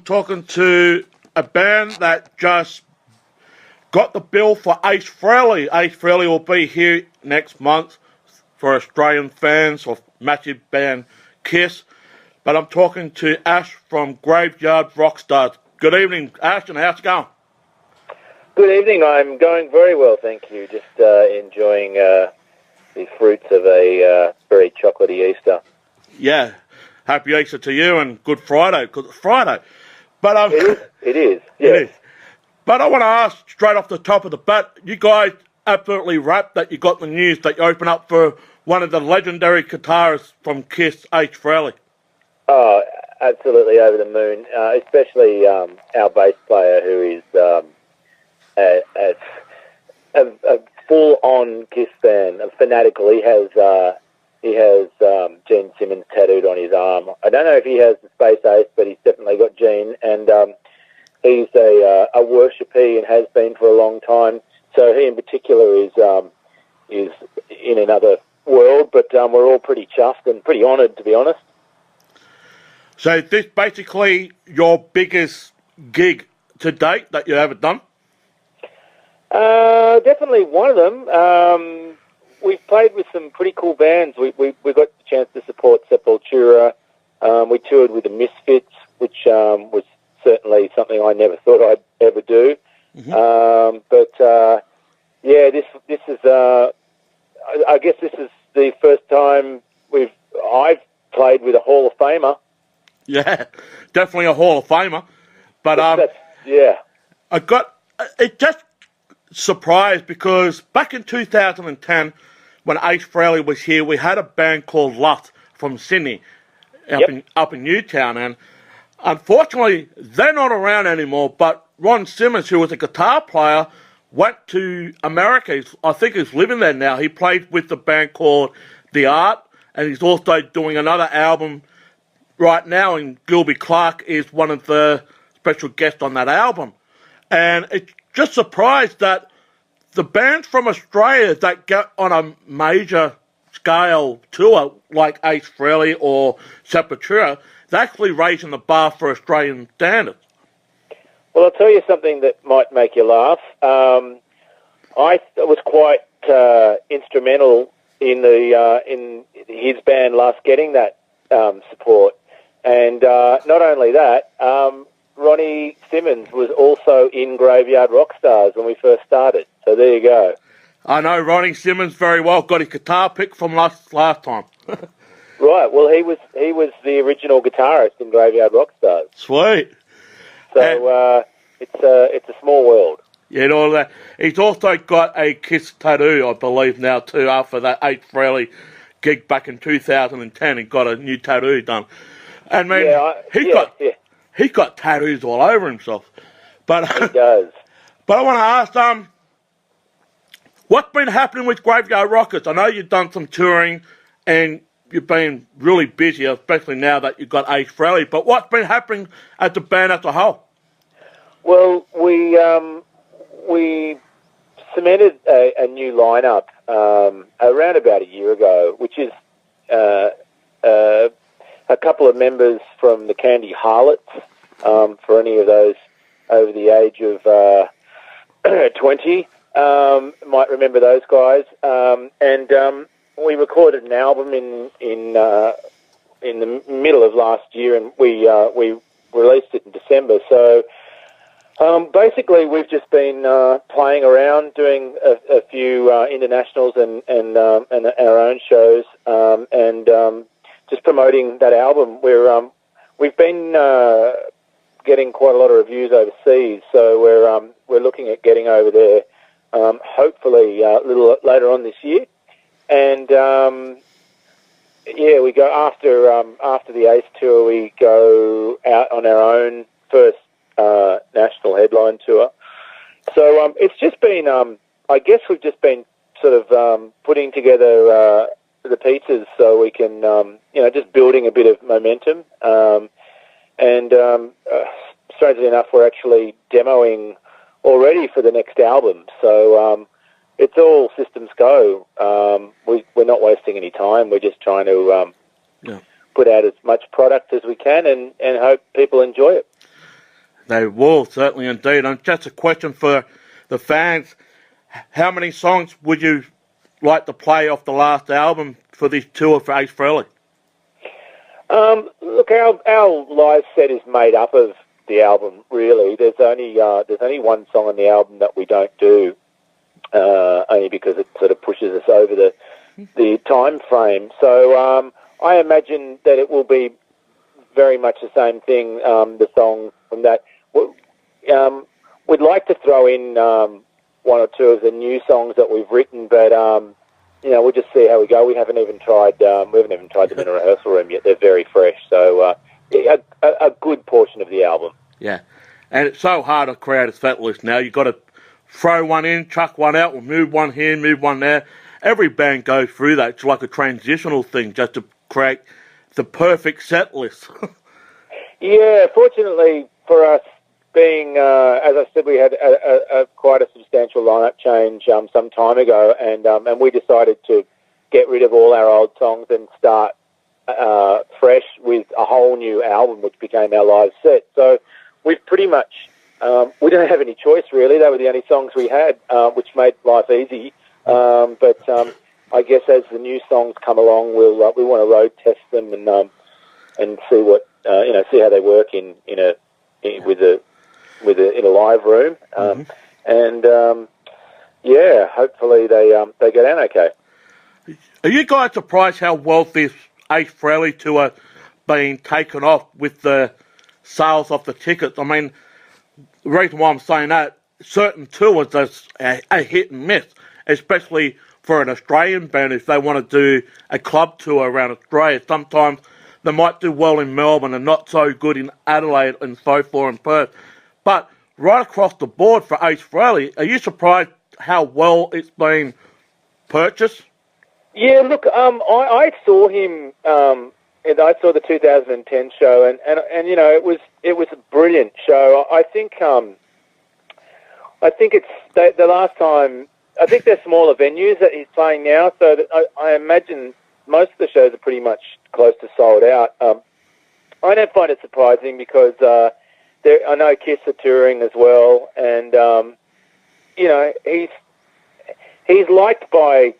talking to a band that just got the bill for Ace Frehley. Ace Frehley will be here next month for Australian fans of massive band Kiss. But I'm talking to Ash from Graveyard Rockstars. Good evening, Ash, and how's it going? Good evening. I'm going very well, thank you. Just enjoying the fruits of a very chocolatey Easter. Yeah. Happy Easter to you and Good Friday, because it's Friday. But It is. Yes. It is. But I want to ask straight off the top of the bat, you guys absolutely rapped that you got the news that you open up for one of the legendary guitarists from Kiss, Ace Frehley. Oh, absolutely over the moon, especially our bass player, who is a full-on Kiss fan, a fanatical. He has Gene Simmons tattooed on his arm. I don't know if he has the Space Ace, but he's definitely got Gene, and he's a worshipper and has been for a long time. So he in particular is in another world, but we're all pretty chuffed and pretty honoured, to be honest. So is this basically your biggest gig to date that you've ever done? Definitely one of them. We've played with some pretty cool bands. We got the chance to support Sepultura. We toured with the Misfits, which was certainly something I never thought I'd ever do. Mm-hmm. Yeah, this is. I guess this is the first time I've played with a Hall of Famer. Yeah, definitely a Hall of Famer. But yeah, I got it just surprised because back in 2010, when Ace Frehley was here, we had a band called Lust from Sydney, up in Newtown, and unfortunately they're not around anymore. But Ron Simmons, who was a guitar player, went to America. I think he's living there now. He played with the band called The Art, and he's also doing another album right now, and Gilby Clarke is one of the special guests on that album. And it's just surprised that the bands from Australia that get on a major scale tour, like Ace Frehley or Sepultura, they're actually raising the bar for Australian standards. Well, I'll tell you something that might make you laugh. I was quite instrumental in his band Last getting that support. And not only that, Ronnie Simmons was also in Graveyard Rockstars when we first started. So there you go. I know Ronnie Simmons very well. Got his guitar pick from last time. Right. Well, he was the original guitarist in Graveyard Rockstars. Sweet. So it's a small world. Yeah, and all that. He's also got a Kiss tattoo, I believe, now too. After that Ace Frehley gig back in 2010, he got a new tattoo done. And man, he's got tattoos all over himself. But he does. But I want to ask, what's been happening with Graveyard Rockets? I know you've done some touring and you've been really busy, especially now that you've got Ace Frehley. But what's been happening at the band as a whole? Well, we cemented a new lineup around about a year ago, which is a couple of members from the Candy Harlots, for any of those over the age of 20, might remember those guys. And we recorded an album in the middle of last year, and we released it in December. So basically, we've just been playing around, doing a few internationals and our own shows, and just promoting that album. We've been getting quite a lot of reviews overseas, so we're looking at getting over there, hopefully a little later on this year. And we go after the Ace tour. We go out on our own first national headline tour. So it's just been, I guess we've just been sort of putting together the pieces so we can, just building a bit of momentum. And strangely enough, we're actually demoing already for the next album. So it's all systems go. We're not wasting any time. We're just trying to put out as much product as we can and hope people enjoy it. They will, certainly indeed. And just a question for the fans, how many songs would you like to play off the last album for this tour for Ace Frehley? Look, our live set is made up of the album, really. There's only one song on the album that we don't do, only because it sort of pushes us over the time frame. So I imagine that it will be very much the same thing, the song from that. We'd like to throw in one or two of the new songs that we've written, but we'll just see how we go. We haven't even tried them in a rehearsal room yet. They're very fresh, so a good portion of the album. Yeah, and it's so hard to create a set list now. You've got to throw one in, chuck one out, move one here, move one there. Every band goes through that. It's like a transitional thing just to create the perfect set list. Yeah, fortunately for us, being, as I said, we had a quite a substantial lineup change some time ago, and we decided to get rid of all our old songs and start fresh with a whole new album, which became our live set. So we've pretty much, we don't have any choice really. They were the only songs we had, which made life easy. But I guess as the new songs come along, we want to road test them and see what see how they work in a live room, and hopefully they go down okay. Are you guys surprised how well this Ace Frehley tour being taken off with the sales of the tickets? I mean, the reason why I'm saying that, certain tours are a hit and miss, especially for an Australian band. If they want to do a club tour around Australia, sometimes they might do well in Melbourne and not so good in Adelaide and so forth in Perth. But right across the board for Ace Frehley, are you surprised how well it's been purchased? Yeah, look, I saw him. I saw the 2010 show, and it was a brilliant show. I think it's the last time. I think they're smaller venues that he's playing now, so that I imagine most of the shows are pretty much close to sold out. I don't find it surprising because I know Kiss are touring as well, and he's liked by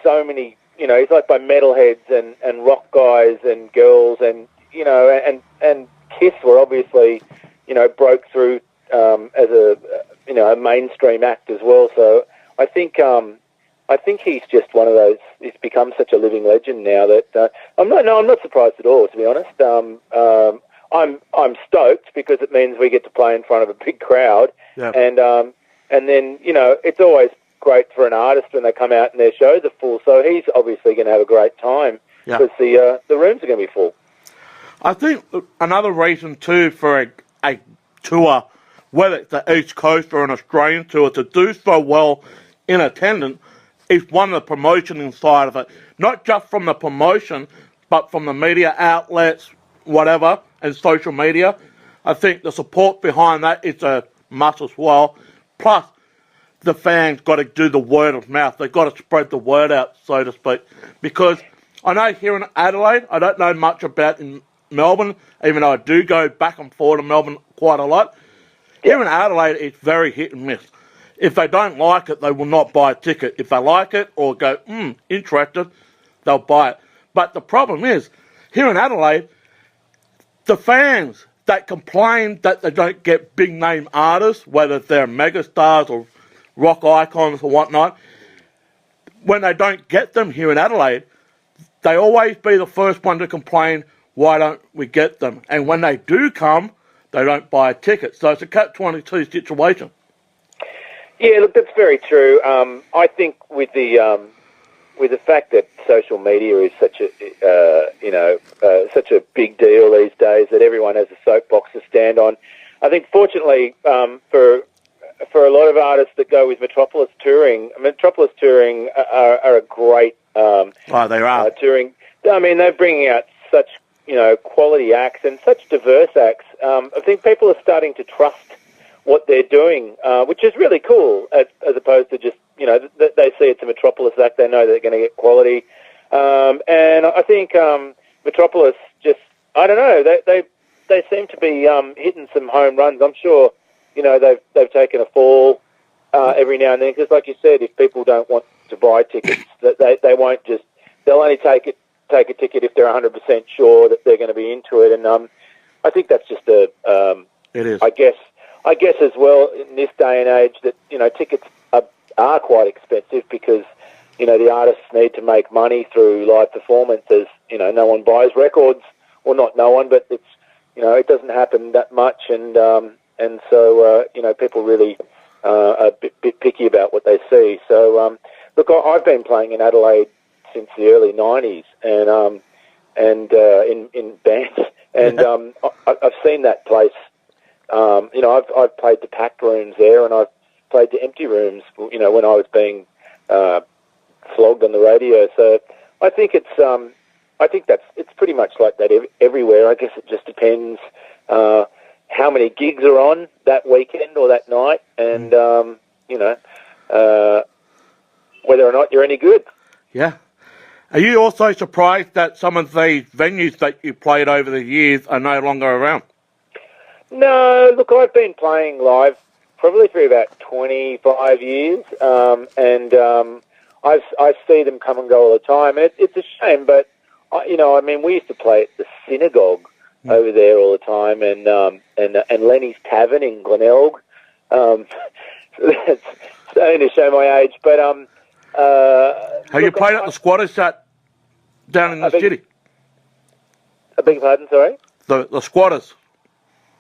so many. He's liked by metalheads and rock guys and girls, and and Kiss were obviously broke through as a mainstream act as well. So I think he's just one of those. He's become such a living legend now that I'm not surprised at all, to be honest. I'm stoked because it means we get to play in front of a big crowd, and then it's always great for an artist when they come out and their shows are full. So he's obviously going to have a great time because the rooms are going to be full. I think another reason too for a tour, whether it's the East Coast or an Australian tour, to do so well in attendance is one of the promotion inside of it. Not just from the promotion, but from the media outlets, whatever, and social media. I think the support behind that is a must as well. Plus, the fans got to do the word of mouth. They've got to spread the word out, so to speak. Because I know here in Adelaide, I don't know much about in Melbourne, even though I do go back and forth to Melbourne quite a lot. Here in Adelaide, it's very hit and miss. If they don't like it, they will not buy a ticket. If they like it or go, interested, they'll buy it. But the problem is, here in Adelaide, the fans that complain that they don't get big-name artists, whether they're megastars or rock icons or whatnot, when they don't get them here in Adelaide, they always be the first one to complain, why don't we get them? And when they do come, they don't buy a ticket. So it's a catch-22 situation. Yeah, look, that's very true. I think with the fact that social media is such a big deal these days, that everyone has a soapbox to stand on, I think fortunately for a lot of artists that go with Metropolis Touring are a great they are touring. I mean, they're bringing out such quality acts and such diverse acts. I think people are starting to trust what they're doing, which is really cool, as opposed to just they see it's a Metropolis act, they know they're going to get quality, and I think Metropolis just, I don't know, they seem to be hitting some home runs. I'm sure, they've taken a fall every now and then, because like you said, if people don't want to buy tickets, they won't just, they'll only take a ticket if they're 100% sure that they're going to be into it. And I think that's just it is. I guess as well in this day and age that tickets are quite expensive, because the artists need to make money through live performances. No one buys records, well, not no one, but it's it doesn't happen that much, and so people really are a bit picky about what they see. So look, I've been playing in Adelaide since the early '90s, and in bands, and I've seen that place. I've played the packed rooms there, and I've played the empty rooms. When I was being flogged on the radio. So I think it's pretty much like that everywhere. I guess it just depends how many gigs are on that weekend or that night, and whether or not you're any good. Yeah. Are you also surprised that some of the venues that you played over the years are no longer around? No, look, I've been playing live probably for about 25 years, and I see them come and go all the time. And it's a shame, but we used to play at the synagogue over there all the time, and Lenny's Tavern in Glenelg. That's starting to show my age, but have you played at the Squatters down in the city? I beg your pardon, sorry? The Squatters.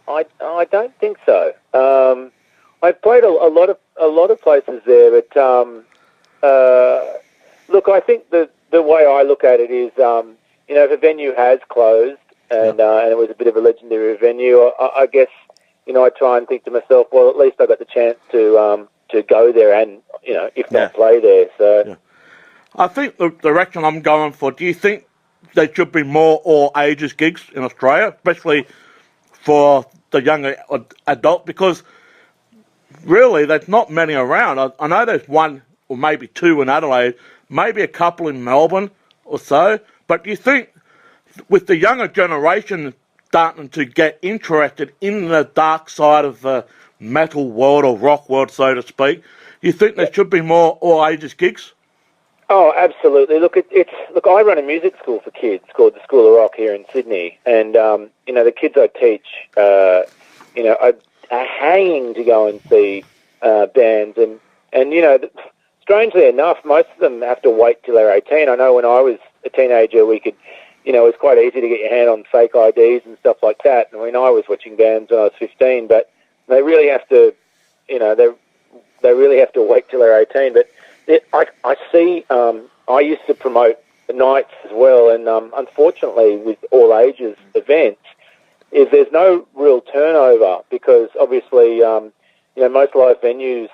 I don't think so. I've played a lot of places there, but look, I think the way I look at it is, if a venue has closed and it was a bit of a legendary venue, I guess I try and think to myself, well, at least I got the chance to go there and if not play there. So yeah. I think the direction I'm going for. Do you think there should be more all ages gigs in Australia, especially for the younger adult? Because really, there's not many around. I know there's one or maybe two in Adelaide, maybe a couple in Melbourne or so. But do you think with the younger generation starting to get interested in the dark side of the metal world or rock world, so to speak, you think there should be more all ages gigs? Oh, absolutely. Look, I run a music school for kids called the School of Rock here in Sydney, and the kids I teach, are hanging to go and see bands, and strangely enough, most of them have to wait till they're 18. I know when I was a teenager, we could, it was quite easy to get your hand on fake IDs and stuff like that. And I was watching bands when I was 15, but they really have to, they really have to wait till they're 18. But I see, I used to promote the nights as well, and unfortunately with all ages events, there's no real turnover, because obviously, most live venues,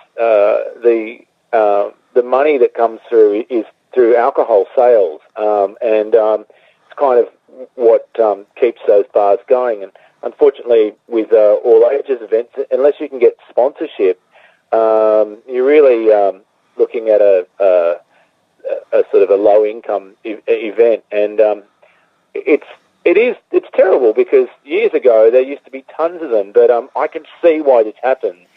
the money that comes through is through alcohol sales, and it's kind of what keeps those bars going. And unfortunately, with all ages events, unless you can get sponsorship, you're really looking at a sort of a low income event, and it's terrible, because years ago there used to be tons of them, but I can see why this happens.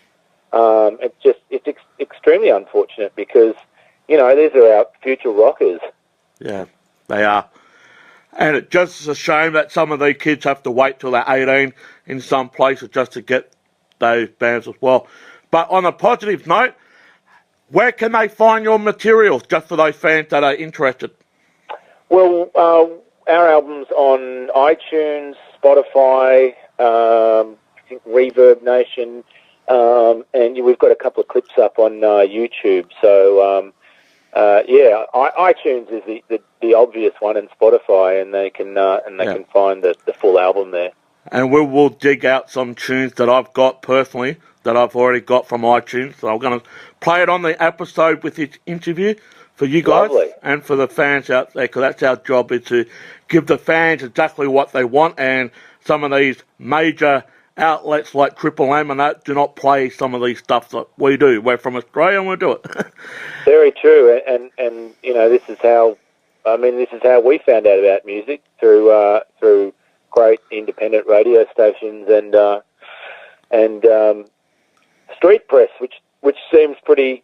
It's extremely unfortunate, because these are our future rockers. Yeah, they are. And it's just a shame that some of these kids have to wait till they're 18 in some places just to get those bands as well. But on a positive note, where can they find your material, just for those fans that are interested? Well, our album's on iTunes, Spotify, I think Reverb Nation, and we've got a couple of clips up on YouTube. So, iTunes is the obvious one, and Spotify, and they can can find the full album there. And we will dig out some tunes that I've got personally, that I've already got from iTunes. So I'm going to play it on the episode with this interview for you guys. Lovely. And for the fans out there, because that's our job, is to give the fans exactly what they want. And some of these major outlets like Triple M and that do not play some of these stuff that we do. We're from Australia and we do it. Very true. And this is how we found out about music, through great independent radio stations and street press, which seems pretty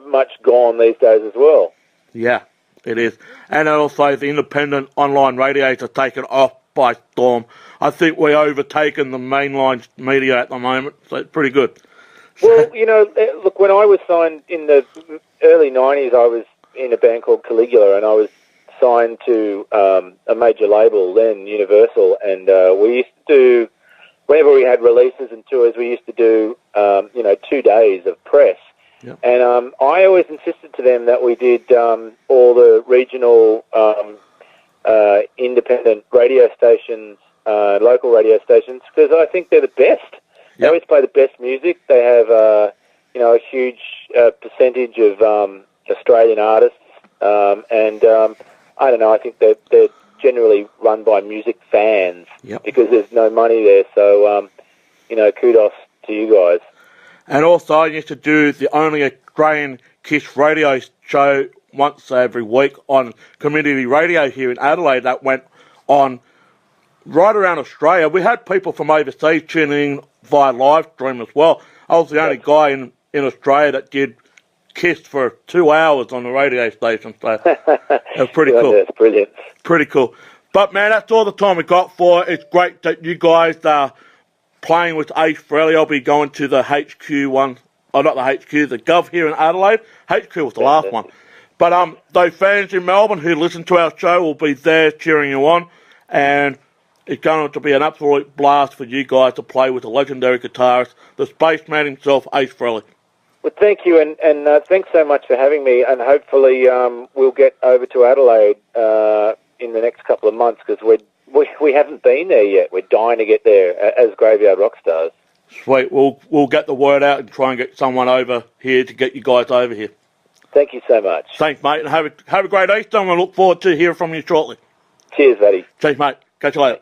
much gone these days as well. Yeah, it is. And also the independent online radios are taken off by storm. I think we're overtaking the mainline media at the moment, so it's pretty good. Well, look, when I was signed in the early 90s, I was in a band called Caligula, and I was signed to a major label then, Universal, and we used to do, whenever we had releases and tours, we used to do, 2 days of press. Yep. And I always insisted to them that we did all the regional independent radio stations, local radio stations, because I think they're the best. They always play the best music. They have, a huge percentage of Australian artists, and I don't know. I think they're generally run by music fans because there's no money there. So, kudos to you guys. And also, I used to do the only Australian Kiss radio show once every week on community radio here in Adelaide that went on right around Australia. We had people from overseas tuning in via live stream as well. I was the only guy in Australia that did Kiss for 2 hours on the radio station, so it was pretty cool. That's brilliant. Pretty cool. But, man, that's all the time we got for it. It's great that you guys are playing with Ace Frehley. I'll be going to the HQ one. Oh, not the HQ, the Gov here in Adelaide. HQ was the last one. But those fans in Melbourne who listen to our show will be there cheering you on, and it's going to be an absolute blast for you guys to play with the legendary guitarist, the spaceman himself, Ace Frehley. Well, thank you, and thanks so much for having me, and hopefully we'll get over to Adelaide in the next couple of months, because we haven't been there yet. We're dying to get there as Graveyard Rockstars. Sweet. We'll get the word out and try and get someone over here to get you guys over here. Thank you so much. Thanks, mate, and have a great Easter, and I look forward to hearing from you shortly. Cheers, buddy. Cheers, mate. Catch you later.